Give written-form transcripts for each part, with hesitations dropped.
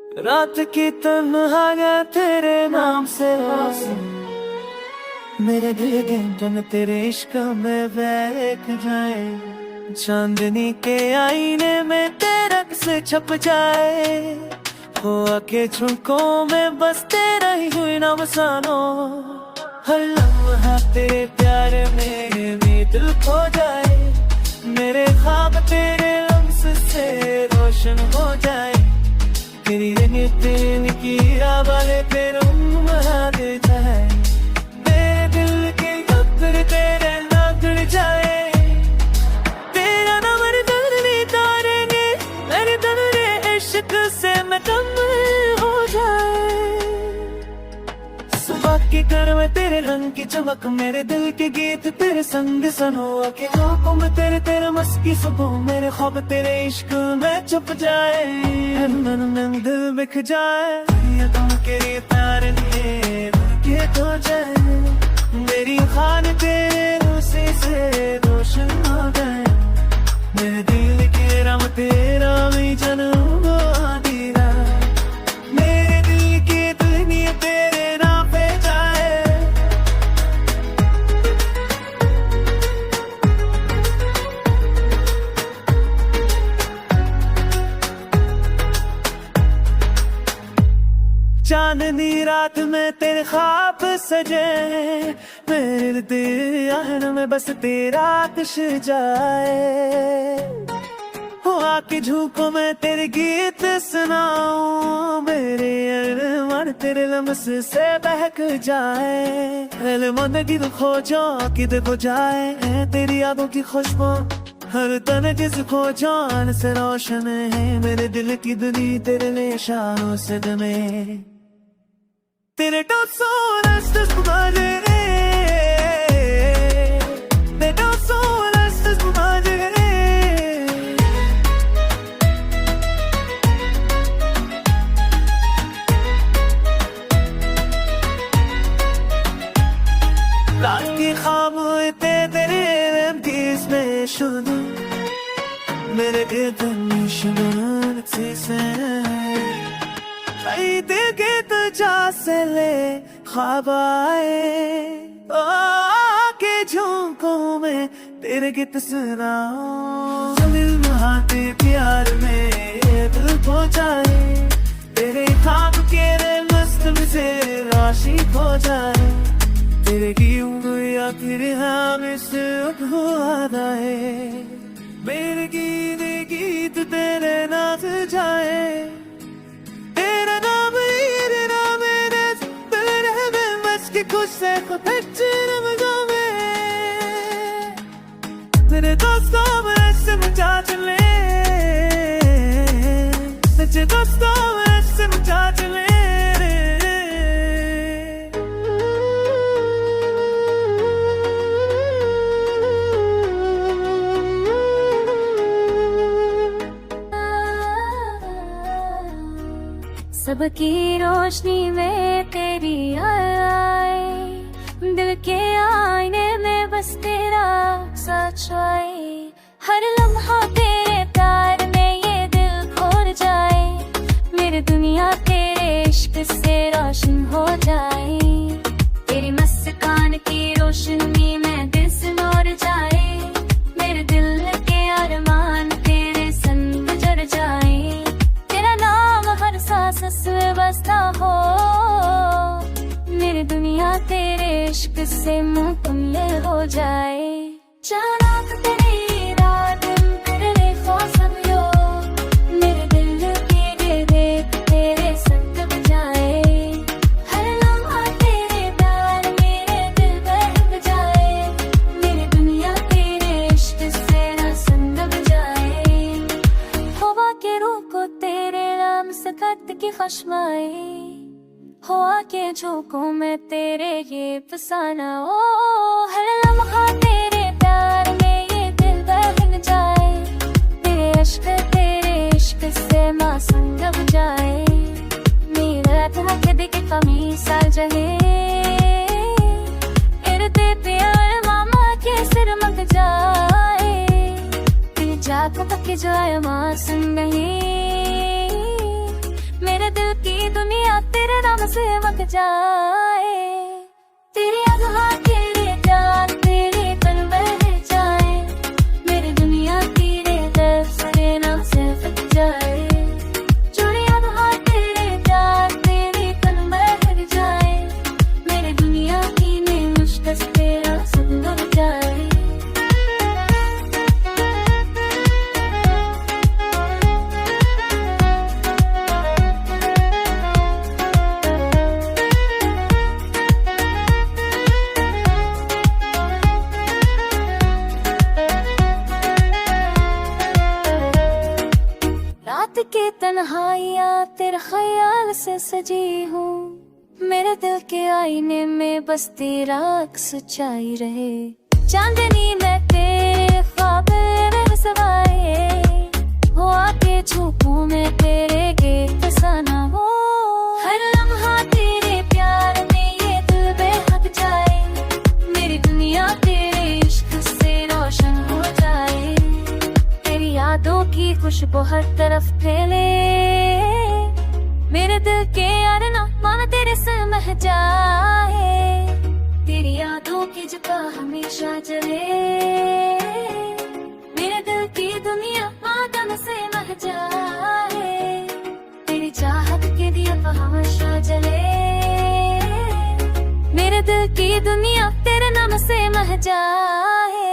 रात की तन्हाइयां तेरे नाम से आंसू, मेरे दिल के जन तेरे इश्क में बह जाए। चांदनी के आईने में तेरा से छप जाए, हो आके झुमकों में बस तेरा ही हुई ना बसानो। हर लम्हा तेरे प्यार में दिल खो जाए, मेरे ख्वाब तेरे लम्स से रोशन हो जाए। तेरी रंग की आवाज़ें तेरे दे जाए, मेरे दिल के पत्थर तेरे नाम जुड़ जाए। तेरा नाम मेरे दिल में तारेंगे, मेरे दिल रे इश्क से मैं कम हो जाए। सुबह की कर में तेरे रंग की चमक, मेरे दिल के गीत तेरे संग सनो। के आंखों में तेरे तेरे मस्की सुबह, मेरे ख्वाब तेरे इश्क में छुप जाए। मन में दिल बिख जाए, ये तुम के प्यार लिए के तो जाए। मेरी खान तेरे रूसी से रोशन हो गए, मेरे दिल के रंग तेरा भी जन्म दीरा। मेरे दिल की दुनिया तेरे नाम पे जाए। चांदनी रात में तेरे ख्वाब सजे, मेरे दिल में बस तेरा आतिश जाए। हो आके झूकों में तेरे गीत सुनाऊं, मेरे अरमान तेरे लम्स से बहक जाए। मंदिर खो जाओ किधर को जाए, तेरी यादों की खुशबू हर तन जिस खो जान से रोशन है। मेरे दिल की दुनिया तेरे निशानों से दमे, तेरे टोसो रस्ते मुझे, तेरे टोसो रस्ते मुझे। रात की ख्वाबों तेरे एमटीज में शुरू, मेरे दिल शुरू से दिल के तुझा से ले ख्वाब आए। आके झोंकों में तेरे गीत सुनाओ, दिल महाते प्यार में दिल खो जाए। तेरे ख्वाब के मस्त में से राशि खो जाए, तेरे की उंगलियां फिर हमें से आए। मेरे गीत तेरे नाच जाए, तेरा नाम मेरे नाम में बस के खुश से खुद रमज़ान में। तेरे दोस्तों में से मुझा चले, तेरे दोस्तों में से मुझा चले। सबकी रोशनी में तेरी आए, दिल के आईने में बस तेरा सच्चाई। हर लम्हा तेरे प्यार में ये दिल खोर जाए, मेरी दुनिया तेरे इश्क से रोशन हो जाए। तेरी मुस्कान की रोशनी में दिल सिमर जाए, मेरे दिल के अरमान तेरे संग जुड़ जाए। तेरा नाम हर सांस में बसता हो, मेरी दुनिया तेरे इश्क से मुकम्मल हो जाए। चाहत तेरी रात तेरे ख्वाब यो, मेरे दिल के देख तेरे संग बजाए। हर लम्हा तेरे प्यार मेरे दिल बहक जाए, मेरी दुनिया तेरे इश्क से संग बजाए। हवा के रूह को तेरे नाम से कत की खुशमाई, हो आके झोंकों में तेरे ये फसाना। ओ हर लम्हा तेरे प्यार में ये दिल बहक जाए, तेरे इश्क से माँ संग बजाए। मेरा था दिख कमी सा जहे, इरते प्यार मामा के सिर मक जाए। तेरी जाको तक जाए माँ संग ही, मेरे दिल दम से मक जाए। तेरी अज़हां तेरे जान तेरे तन बह जाए, मेरी दुनिया तेरे दर से नाम से फट जाए। तेरी अज़हां तेरे जान तेरे तन बह जाए, मेरी दुनिया की ने मुश्क से तेरा सुंदर जाए। रात की तन्हाइयाँ तेरे ख्याल से सजी हूँ, मेरे दिल के आईने में बस तेरा अक्स छाई रहे। चांदनी में तेरे ख्वाब में सवाए, हो आके छुपूं मैं तेरे गेट सना हो। हर लम्हा तेरे प्यार में ये दिल बेहद जाए, मेरी दुनिया तेरे इश्क से रोशन हो जाए। तेरी यादों की खुशबू हर तरफ फैले, मेरे दिल के अरना माना तेरे से मह जाए। तेरी यादों की जगह हमेशा जले, मेरे दिल की दुनिया आदम से मह जाए। तेरी चाहत के दिया तो हमेशा जले, मेरे दिल की दुनिया तेरे नाम से मह जाए।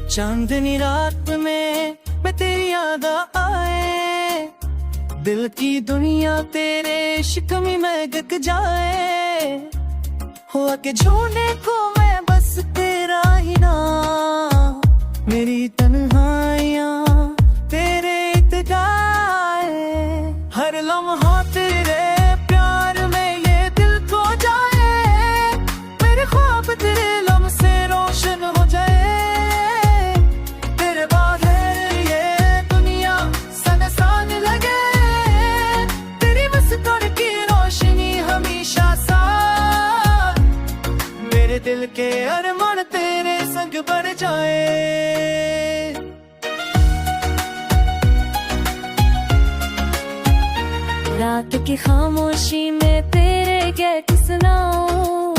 चांदनी रात में मैं तेरी याद आए, दिल की दुनिया तेरे इश्क में महक जाए। हुआ के छोड़ने को मैं बस तेरा ही नाम, मेरी तन्हाइयाँ तेरे इत्तेजाए। हर लम्हा तेरे प्यार में ये दिल खो जाए, मेरे ख्वाब तेरे लम्ह से रोशन हो जाए। तेरे बाद ये दुनिया सनसान लगे, तेरी मुस्कान की रोशनी हमेशा साथ, मेरे दिल के अरमान तेरे संग बढ़ जाए। रात की खामोशी में तेरे गैट सुनाऊं,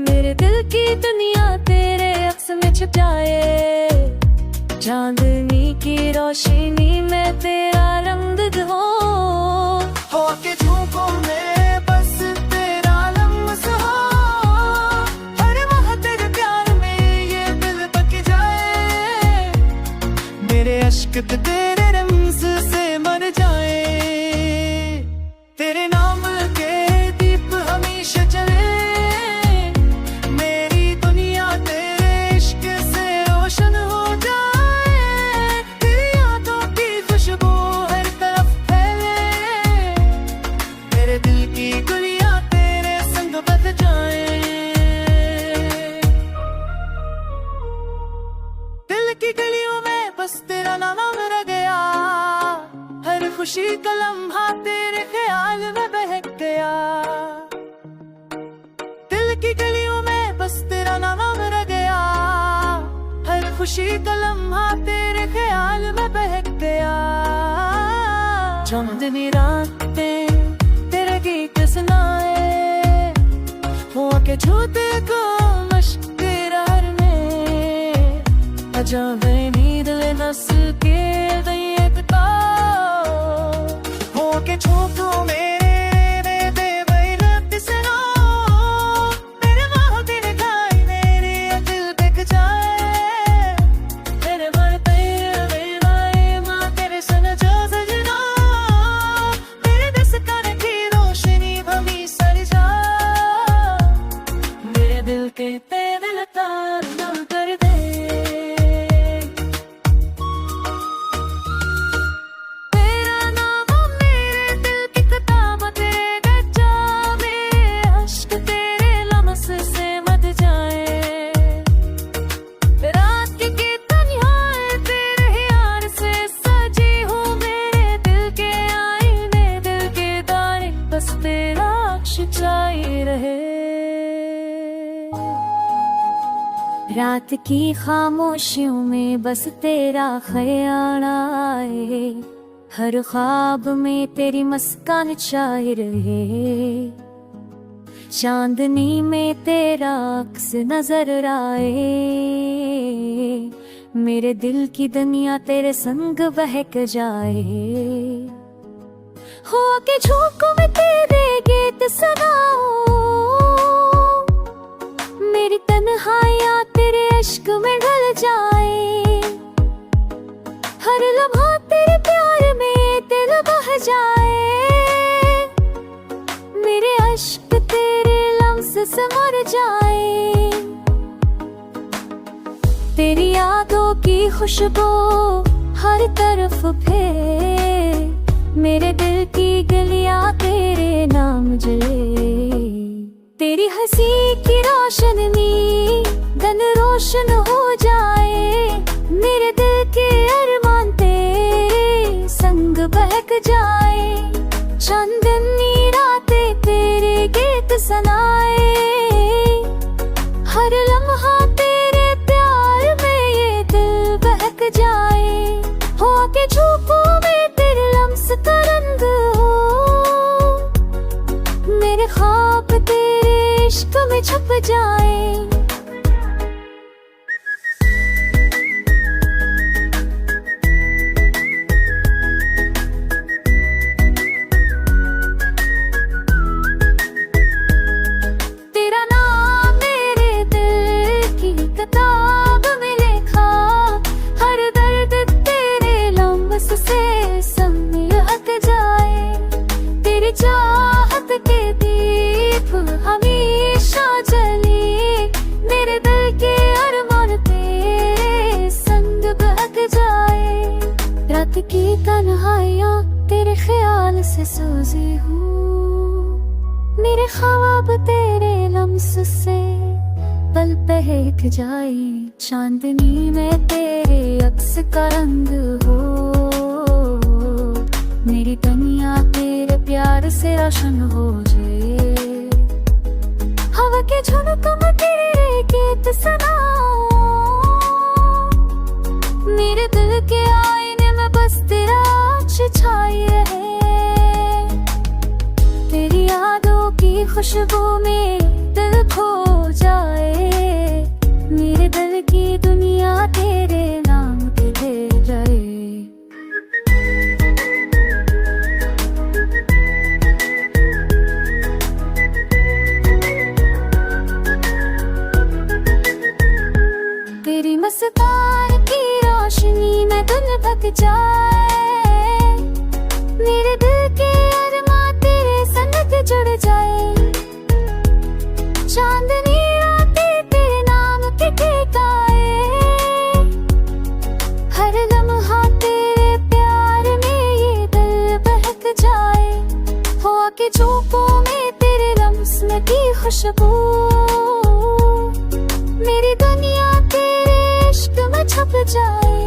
मेरे दिल की दुनिया तेरे अक्स में छुप जाए। चांदनी की रोशनी में तेरा रंग हो, के झोंकों में बस तेरा लम्स हो। हर वह तेरे प्यार में ये दिल बक जाए, मेरे अश्क तेरे रम्स से मर जाए। तेरे नाम के दीप हमेशा जले, मेरी दुनिया तेरे इश्क से रोशन हो जाए। तेरी यादों की खुशबू हर तरफ फैले, मेरे दिल की दुनिया तेरे संग बद जाए। दिल की गलियों में बस तेरा नाम रह गया, हर खुशी का लम्हा तेरे ख्याल में बहक गया। दिल की गलियों में बस तेरा नाम रह गया, हर खुशी का लम्हा तेरे ख्याल में बहक गया। चांदनी रातें तेरे गीत सुनाए, हो के छूते को मश्क तेरा में, अजाबे नींद ले नस के दैयकता। हो के छूतो मेरे दे बैरत सना, मेरे माह तेरे खाई मेरे दिल बिक जाए। मेरे मन तेरे वाए माँ तेरे सन जो सजना, मेरे दिस कर की रोशनी भमी सर जा। मेरे दिल के तेरे लतार नम कर दे, तेरा नाम मेरे दिल की किताब तेरे गजा, मेरे अश्क तेरे लम्स से मत जाए। रात की तन्हाई तेरे यार से सजी हूँ, मेरे दिल के आईने दिल के दाने बस तेरा अक्स छाई रहे। रात की खामोशियों में बस तेरा ख्याल आए, हर ख्वाब में तेरी मुस्कान छाई रहे, चांदनी में तेरा अक्स नजर आए। मेरे दिल की दुनिया तेरे संग बहक जाए, हो के झोंकों में तेरे गीत सुनाओ। मेरी तन्हाइयाँ तेरे इश्क में ढल जाए, हर लम्हा तेरे प्यार में दिल बह जाए। मेरे इश्क तेरे लम्स से मर जाए, तेरी यादों की खुशबू हर तरफ फैले। मेरे दिल की गलियां तेरे नाम जले, तेरी हंसी की रोशनी दिन रोशन हो जाए। मेरे दिल के अरमान तेरे संग बहक जाए, चांदनी रातें तेरे गीत सुनाए। हर लम्हा तेरे प्यार में ये दिल बहक जाए, हो के झोंकों में तेरे लम्स का रंग हो। मेरे ख्वाब तेरे इश्क में छुप जाए। चाहत के दीप हमेशा जले, मेरे दिल के अरमान तेरे संग बहक जाए। रात की तन्हाइयाँ तेरे ख्याल से सोजी हूँ, मेरे ख्वाब तेरे लम्स से पल बहक जाए। चांदनी में तेरे अक्स का रंग हो, मेरी दुनिया तेरे प्यार से रोशन हो जाए। हवा के झोंकों में तेरे गीत सुनाओ, मेरे दिल के आईने में बस तेरा छाई रहे। तेरी यादों की खुशबू में दिल खो जाए, मेरे दिल की दुनिया तेरे नाम पे दे जाए। तेरी मुस्कान की रोशनी में दिल ढक जाए, मेरे दिल के अरमान तेरे संग जुड़ जाए। चांदनी रातें तेरे नाम के ठिकाए, हर लम्हा तेरे प्यार में ये दिल बहक जाए। हो के झोंकों में तेरे लम्स में की खुशबू, मेरी दुनिया तेरे इश्क में छुप जाए।